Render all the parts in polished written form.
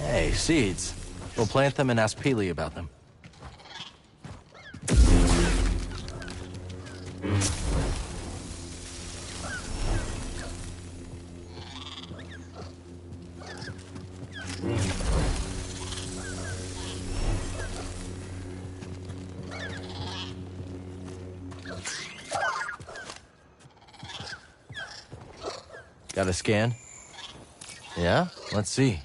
Hey, seeds. We'll plant them and ask Peely about them. Got a scan? Yeah? Let's see.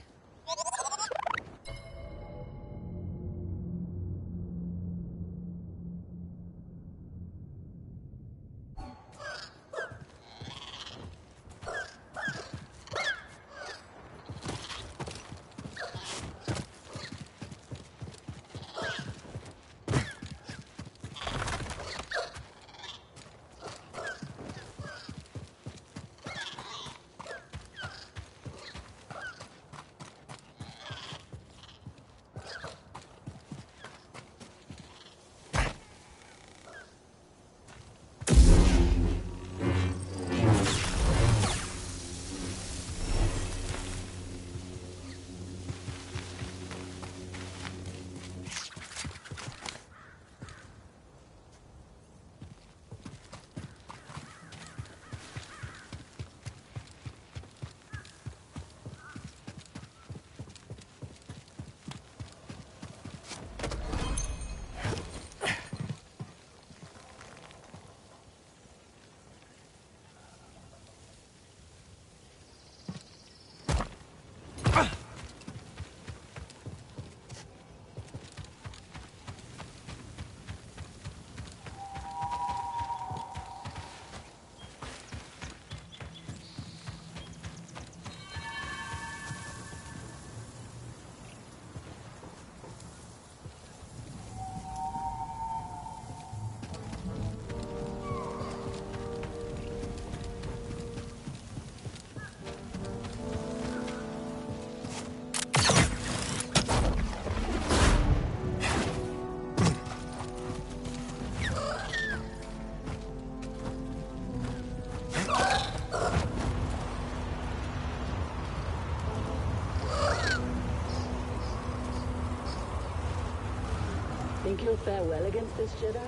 Think he'll fare well against this Jedi?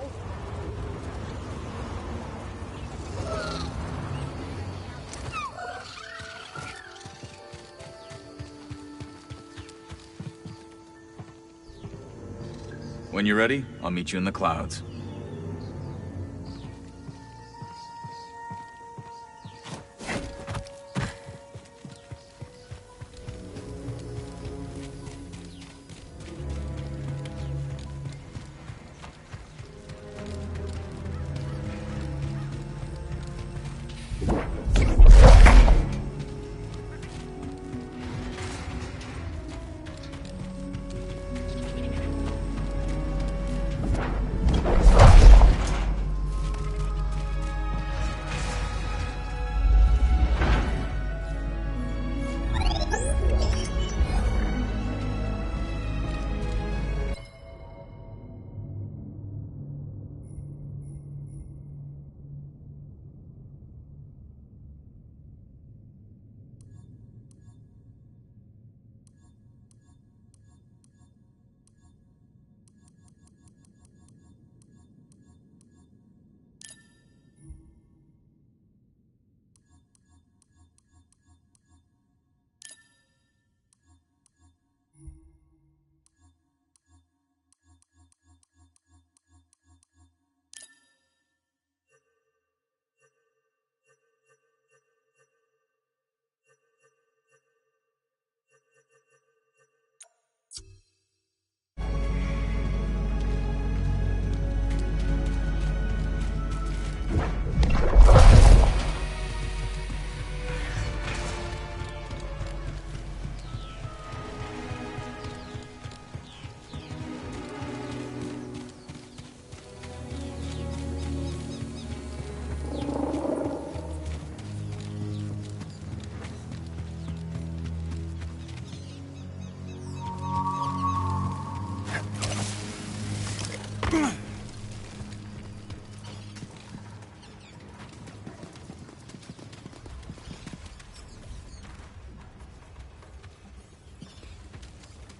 When you're ready, I'll meet you in the clouds.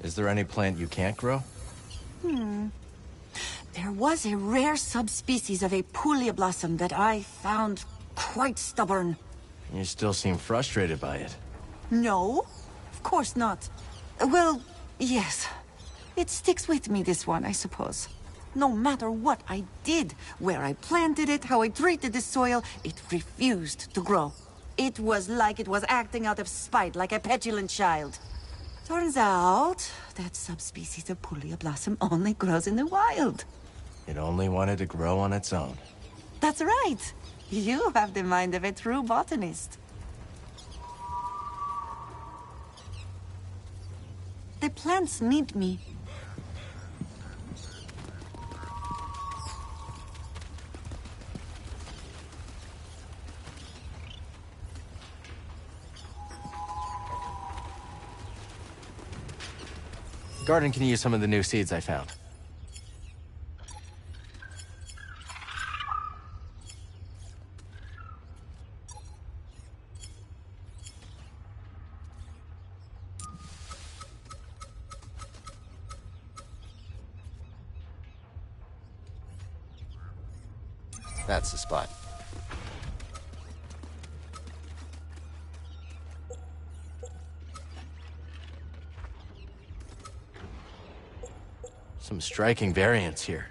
Is there any plant you can't grow? There was a rare subspecies of a Pulia blossom that I found quite stubborn. You still seem frustrated by it. No, of course not. Well, yes. It sticks with me, this one, I suppose. No matter what I did, where I planted it, how I treated the soil, it refused to grow. It was like it was acting out of spite, like a petulant child. Turns out, that subspecies of Pulia blossom only grows in the wild. It only wanted to grow on its own. That's right. You have the mind of a true botanist. The plants need me. Garden can use some of the new seeds I found. That's the spot. Some striking variants here.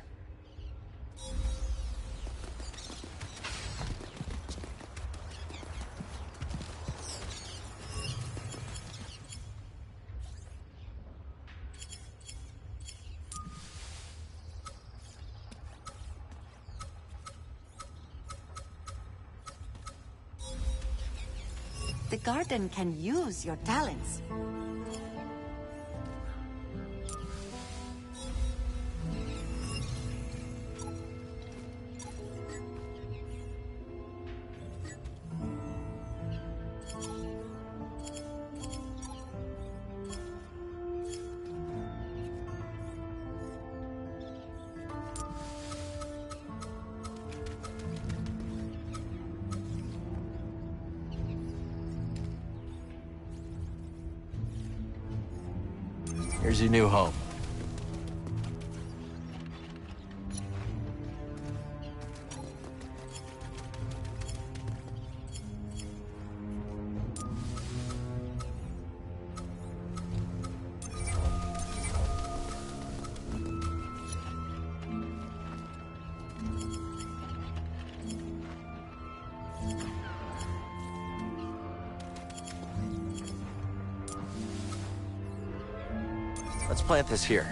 The garden can use your talents. Here's your new home. Let's plant this here.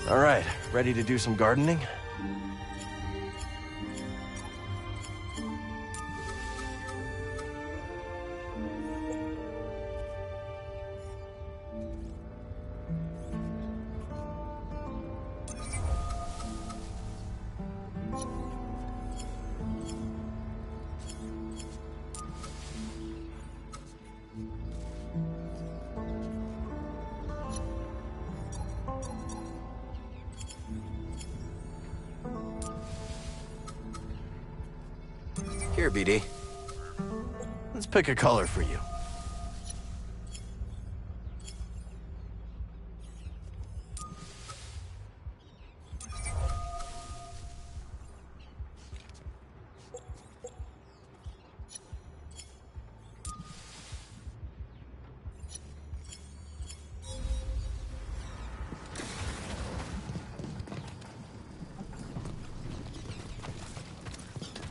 All right, ready to do some gardening? Here, BD. Let's pick a color for you.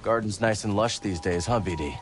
Garden's nice and lush these days, huh, BD?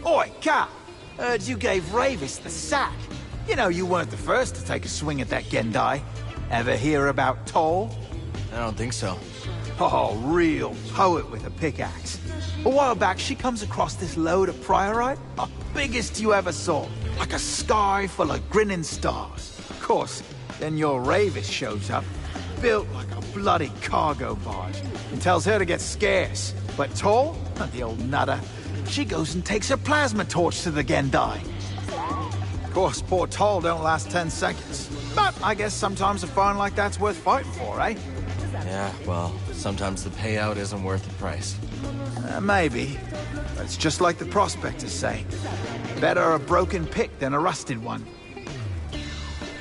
Oi, Cat! Heard you gave Ravis the sack. You know you weren't the first to take a swing at that Gendai. Ever hear about Toll? I don't think so. Oh, real poet with a pickaxe. A while back, she comes across this load of priorite. The biggest you ever saw. Like a sky full of grinning stars. Of course, then your Ravis shows up, built like a bloody cargo barge, and tells her to get scarce. But Toll, the old nutter, she goes and takes her plasma torch to the Gendai. Of course, poor Toll don't last 10 seconds. But I guess sometimes a find like that's worth fighting for, eh? Yeah, well, sometimes the payout isn't worth the price. Maybe. But it's just like the prospectors say. Better a broken pick than a rusted one.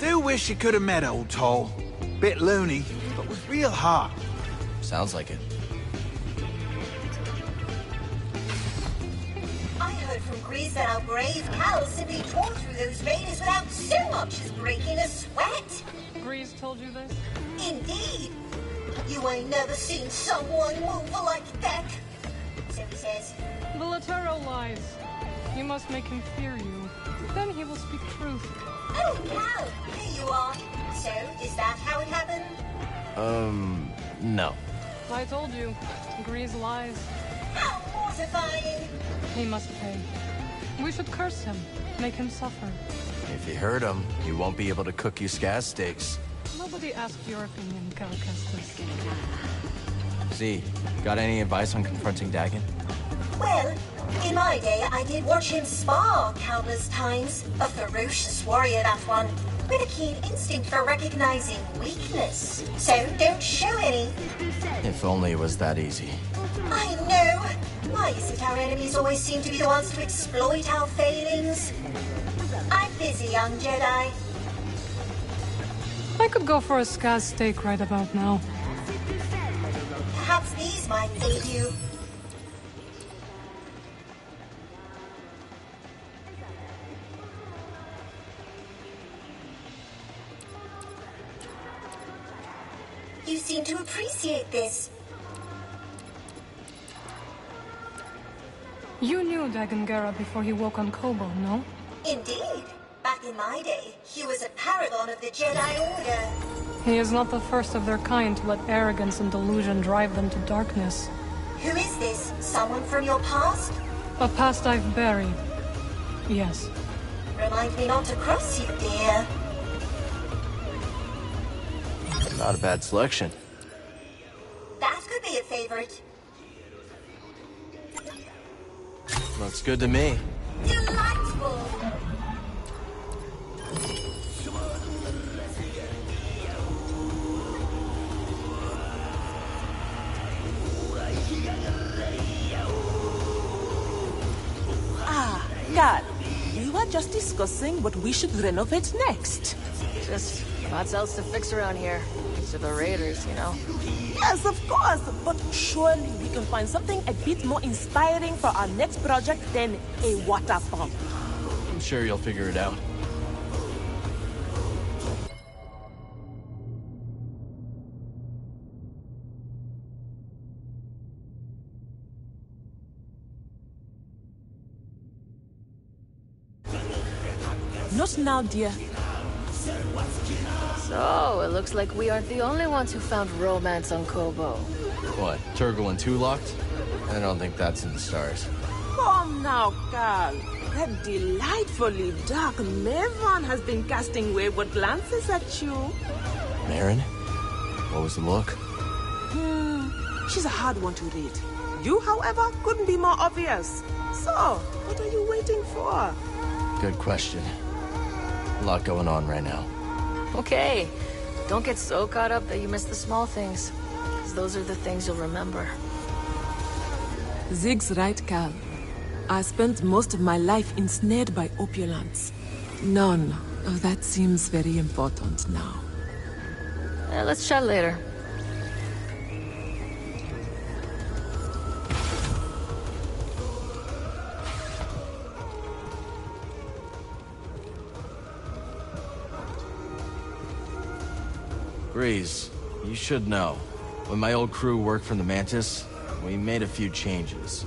Do wish you could have met old Toll. Bit loony, but with real heart. Sounds like it. I heard from Grease that our brave Cal simply tore through those veins without so much as breaking a sweat. Grease told you this? Indeed. You ain't never seen someone move like that. So he says. The Latero lies. You must make him fear you. Then he will speak truth. Oh, Cal, here you are. So, is that how it happened? No. I told you. Grease lies. How mortifying. He must pay. We should curse him. Make him suffer. If you hurt him, you won't be able to cook you scaz steaks. Nobody asked your opinion, Cal Kestis. Z, got any advice on confronting Dagon? Well, in my day, I did watch him spar countless times. A ferocious warrior, that one. With a keen instinct for recognizing weakness. So don't show any. If only it was that easy. I know. Why is it our enemies always seem to be the ones to exploit our failings? I'm busy, young Jedi. I could go for a scaz steak right about now. Perhaps these might aid you. You seem to appreciate this. You knew Dagon Gera before he woke on Koboh, no? Indeed. Back in my day, he was a paragon of the Jedi Order. He is not the first of their kind to let arrogance and delusion drive them to darkness. Who is this? Someone from your past? A past I've buried. Yes. Remind me not to cross you, dear. Not a bad selection. That could be a favorite. Looks good to me. Delightful! God, we were just discussing what we should renovate next. Just lots else to fix around here. Thanks to the raiders, you know. Yes, of course, but surely we can find something a bit more inspiring for our next project than a water pump. I'm sure you'll figure it out. Not now, dear. So, it looks like we aren't the only ones who found romance on Koboh. What, Turgle and Two locked? I don't think that's in the stars. Come now, Carl. That delightfully dark Maven has been casting wayward glances at you. Marin? What was the look? She's a hard one to read. You, however, couldn't be more obvious. So, what are you waiting for? Good question. A lot going on right now. Okay. Don't get so caught up that you miss the small things. Because those are the things you'll remember. Zig's right, Cal. I spent most of my life ensnared by opulence. None of that seems very important now. Let's chat later. Breeze, you should know. When my old crew worked for the Mantis, we made a few changes.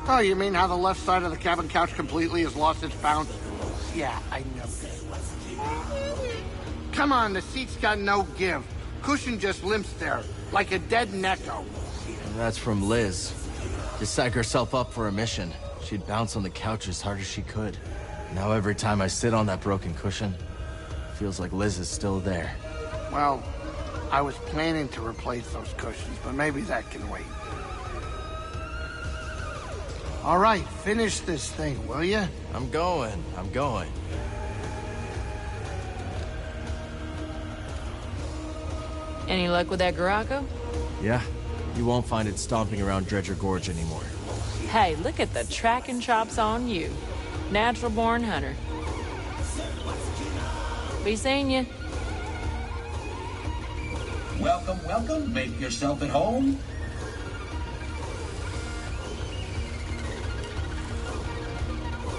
Oh, you mean how the left side of the cabin couch completely has lost its bounce? Yeah, I know. Come on, the seat's got no give. Cushion just limps there, like a dead necko. And that's from Liz. To psych herself up for a mission, she'd bounce on the couch as hard as she could. Now every time I sit on that broken cushion, it feels like Liz is still there. Well, I was planning to replace those cushions, but maybe that can wait. All right, finish this thing, will you? I'm going. Any luck with that Garako? Yeah, you won't find it stomping around Dredger Gorge anymore. Hey, look at the tracking chops on you. Natural born hunter. Be seeing you. Welcome, welcome. Make yourself at home.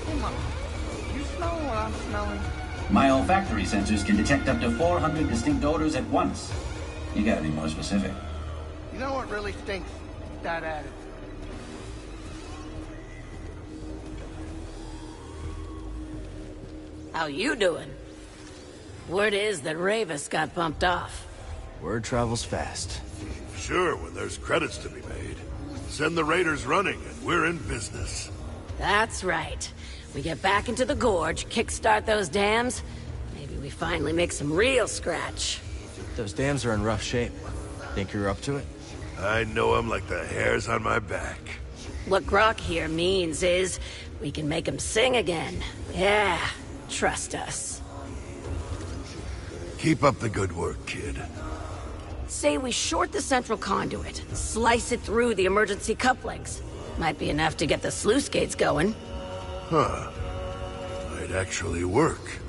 Come on. You smell what I'm smelling? My olfactory sensors can detect up to 400 distinct odors at once. You gotta be more specific. You know what really stinks? That attitude. How you doing? Word is that Ravis got bumped off. Word travels fast. Sure, when there's credits to be made. Send the raiders running and we're in business. That's right. We get back into the gorge, kickstart those dams. Maybe we finally make some real scratch. Those dams are in rough shape. Think you're up to it? I know 'em like the hairs on my back. What Grok here means is we can make them sing again. Yeah, trust us. Keep up the good work, kid. Say we short the central conduit, slice it through the emergency couplings. Might be enough to get the sluice gates going. Huh. Might actually work.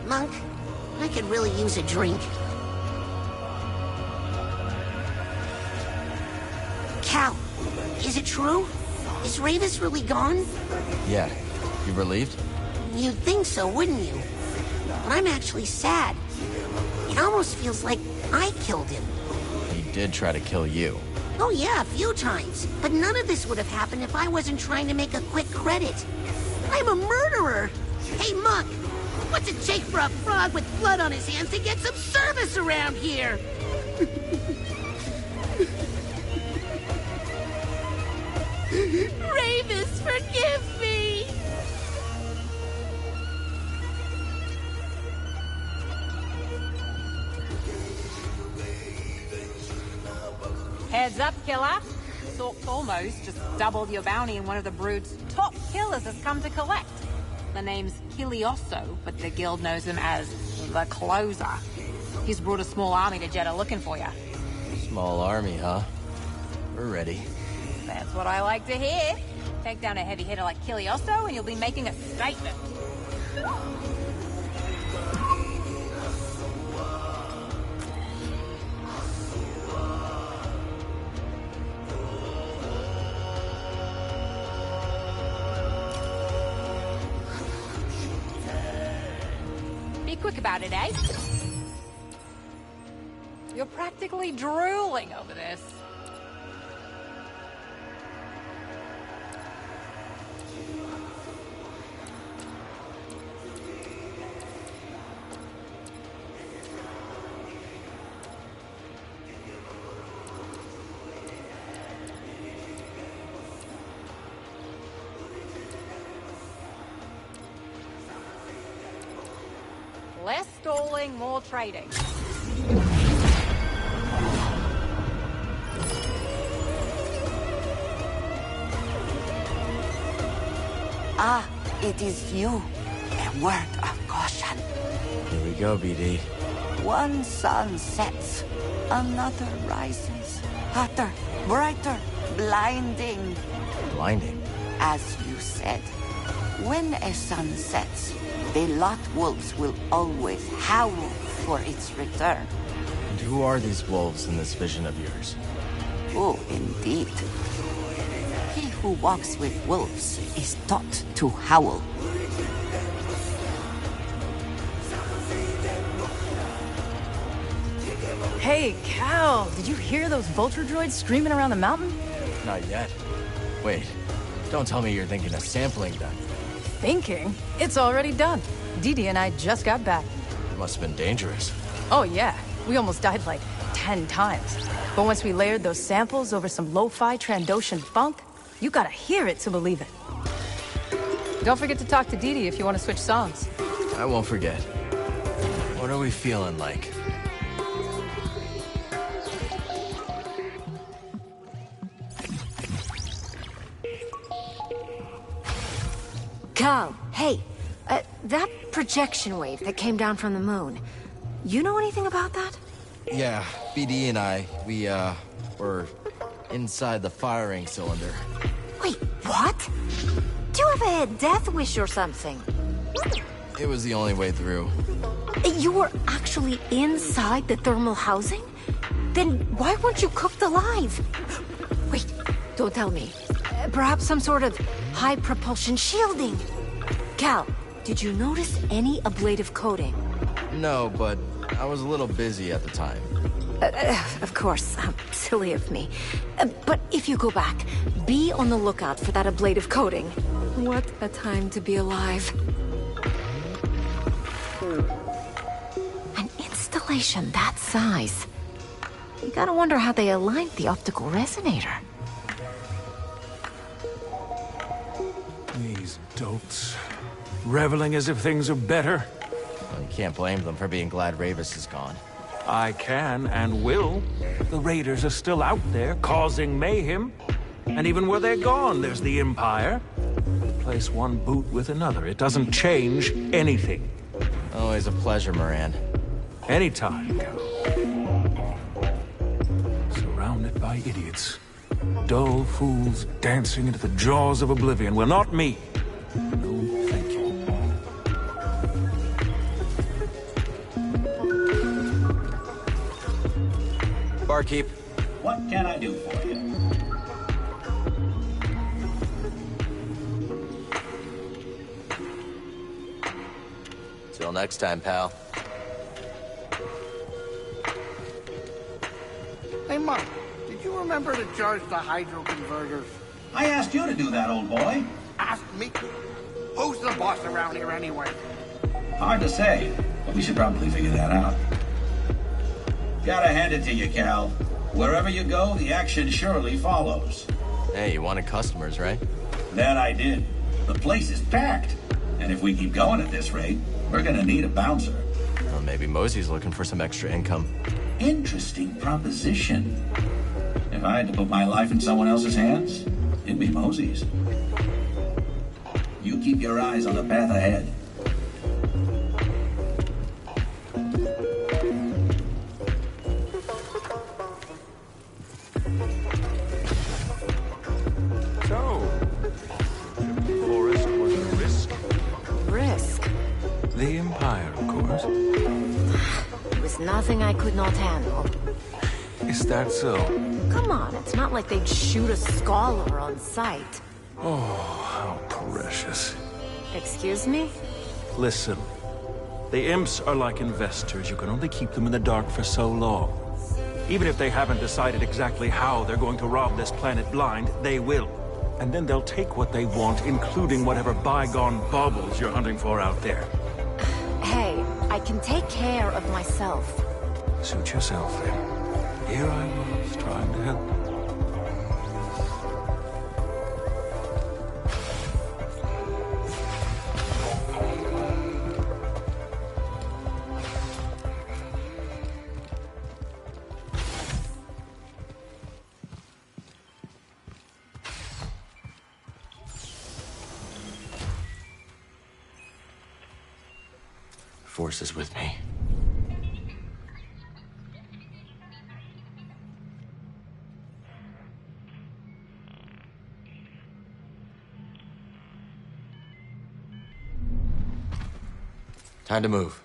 Monk, I could really use a drink. Cal, is it true? Is Ravis really gone? Yeah. You relieved? You'd think so, wouldn't you? But I'm actually sad. It almost feels like I killed him. He did try to kill you. Oh yeah, a few times. But none of this would have happened if I wasn't trying to make a quick credit. I'm a murderer! Hey, Monk! What's it take for a frog with blood on his hands to get some service around here? Ravis, forgive me! Heads up, killer. Thought almost just doubled your bounty and one of the Brood's top killers has come to collect. The name's Kilioso, but the guild knows him as the Closer. He's brought a small army to Jeddah looking for you. Small army, huh? We're ready. That's what I like to hear. Take down a heavy hitter like Kilioso and you'll be making a statement. Be quick about it, eh? You're practically drooling over this. Less stalling, more trading. Ah, it is you. A word of caution. Here we go, BD. One sun sets, another rises. Hotter, brighter, blinding. Blinding? As you said, when a sun sets, the lot wolves will always howl for its return. And who are these wolves in this vision of yours? Oh, indeed. He who walks with wolves is taught to howl. Hey, Cal, did you hear those vulture droids screaming around the mountain? Not yet. Wait, don't tell me you're thinking of sampling done. Thinking? It's already done. Dee Dee and I just got back. It must have been dangerous. Oh yeah, we almost died like 10 times. But once we layered those samples over some lo-fi Trandoshan funk, you gotta hear it to believe it. Don't forget to talk to Dee Dee if you want to switch songs. I won't forget. What are we feeling like? Cal, hey, that projection wave that came down from the moon, you know anything about that? Yeah, BD and I, we, were inside the firing cylinder. Wait, what? Do you have a death wish or something? It was the only way through. You were actually inside the thermal housing? Then why weren't you cooked alive? Wait, don't tell me. Perhaps some sort of high propulsion shielding. Cal, did you notice any ablative coating? No, but I was a little busy at the time. Of course, silly of me. But if you go back, be on the lookout for that ablative coating. What a time to be alive. An installation that size. You gotta wonder how they aligned the optical resonator. These dolts. Reveling as if things are better. Well, you can't blame them for being glad Ravis is gone. I can and will. The Raiders are still out there, causing mayhem. And even where they're gone, there's the Empire. Replace one boot with another. It doesn't change anything. Always a pleasure, Moran. Anytime, Cal. Surrounded by idiots. Dull fools dancing into the jaws of oblivion. Well, not me. No, thank you. Barkeep. What can I do for you? Till next time, pal. Hey, Mom, did you remember to charge the hydro converters? I asked you to do that, old boy. Ask me? Who's the boss around here anyway? Hard to say, but we should probably figure that out. Gotta hand it to you, Cal. Wherever you go, the action surely follows. Hey, you wanted customers, right? That I did. The place is packed. And if we keep going at this rate, we're gonna need a bouncer. Well, maybe Mosey's looking for some extra income. Interesting proposition. If I had to put my life in someone else's hands, it'd be Mosey's. You keep your eyes on the path ahead. So, Forest was a risk? Risk? The Empire, of course. It was nothing I could not handle. Is that so? Come on, it's not like they'd shoot a scholar on sight. Oh, how precious. Excuse me? Listen, the imps are like investors. You can only keep them in the dark for so long. Even if they haven't decided exactly how they're going to rob this planet blind, they will. And then they'll take what they want, including whatever bygone baubles you're hunting for out there. Hey, I can take care of myself. Suit yourself, then. Here I was, trying to help. Force is with me. Time to move.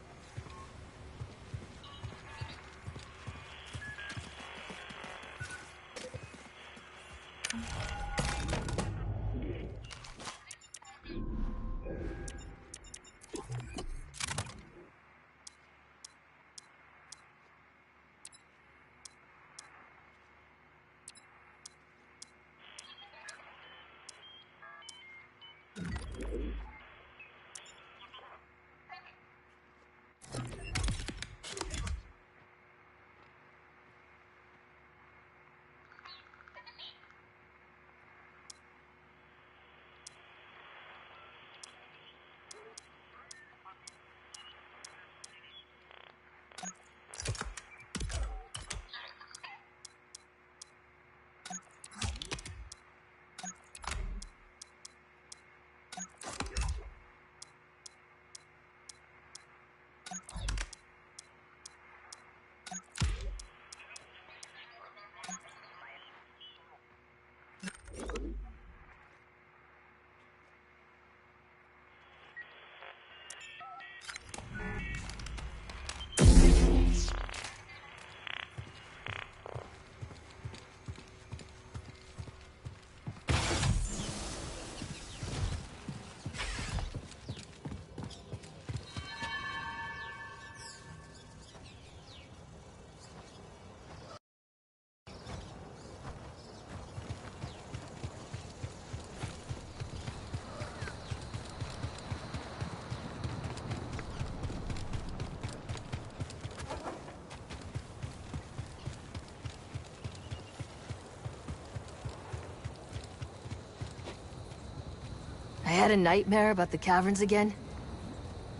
I had a nightmare about the caverns again.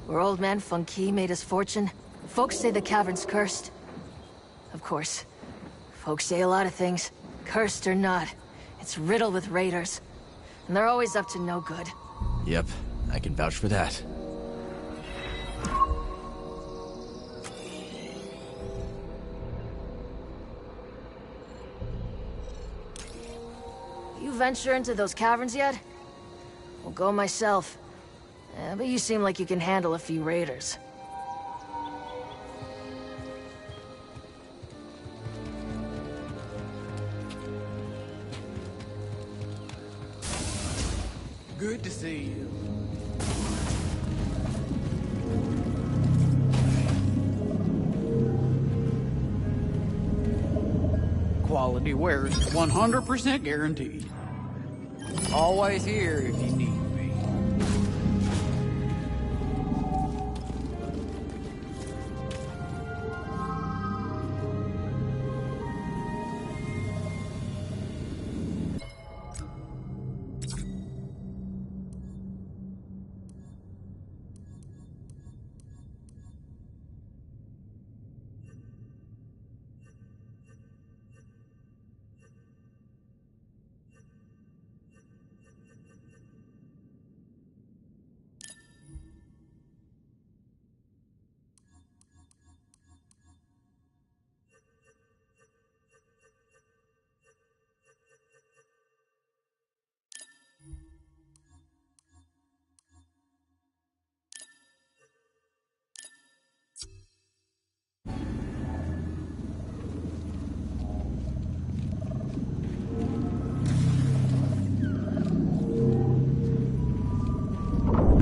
Where old man Funky made his fortune. Folks say the cavern's cursed. Of course. Folks say a lot of things. Cursed or not. It's riddled with raiders. And they're always up to no good. Yep, I can vouch for that. You venture into those caverns yet? I'll go myself. But you seem like you can handle a few raiders. Good to see you. Quality wares, 100% guaranteed. Always here if you need me.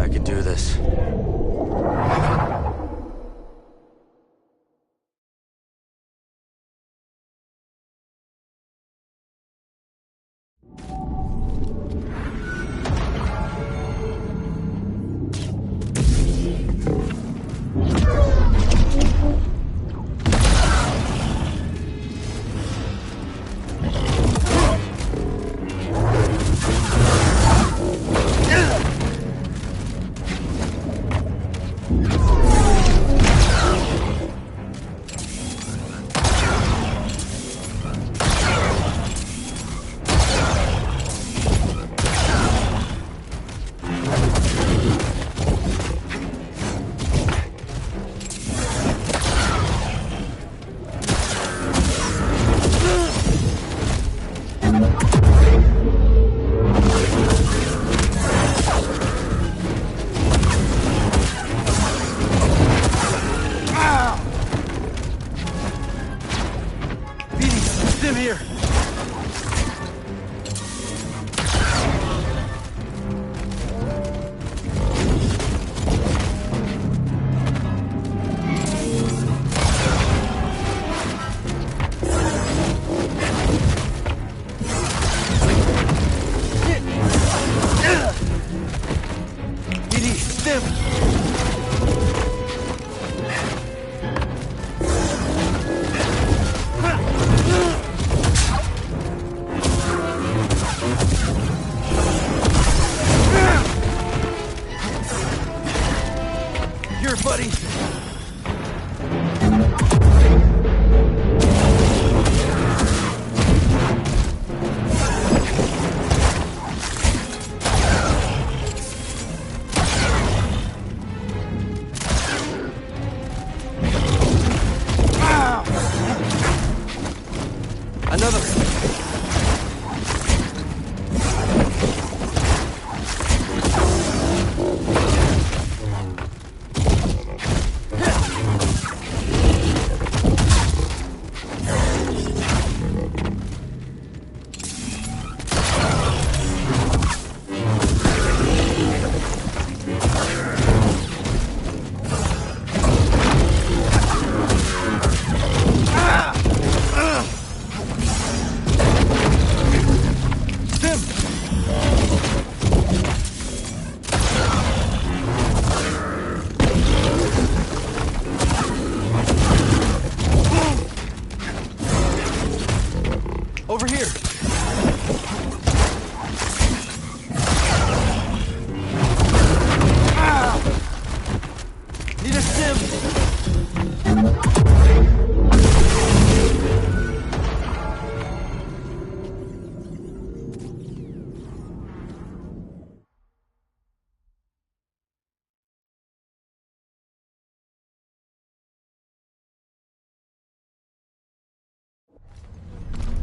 I can do this.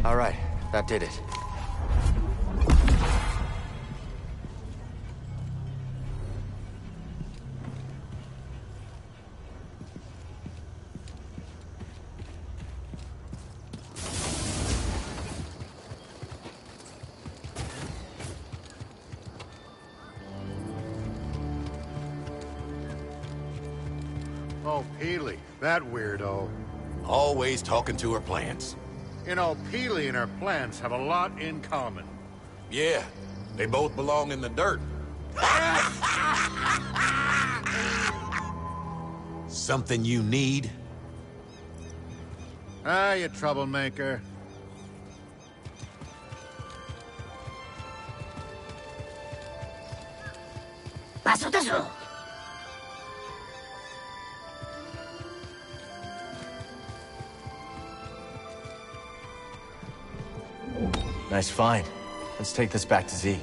All right, that did it. Oh, Peely, that weirdo. Always talking to her plants. You know, Peely and her plants have a lot in common. Yeah, they both belong in the dirt. Something you need? Ah, you troublemaker. Paso de zo. Nice find. Let's take this back to Z.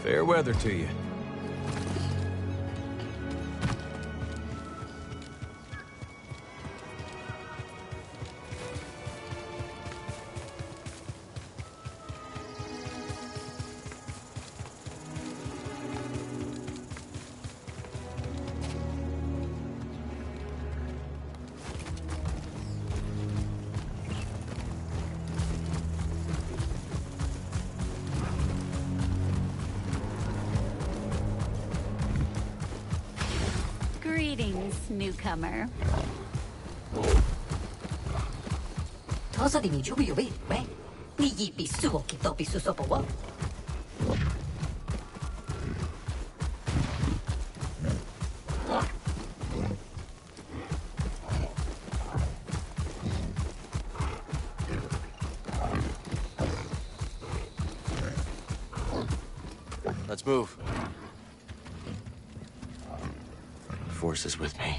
Fair weather to you. Greetings, newcomer. Let's move. Force is with me.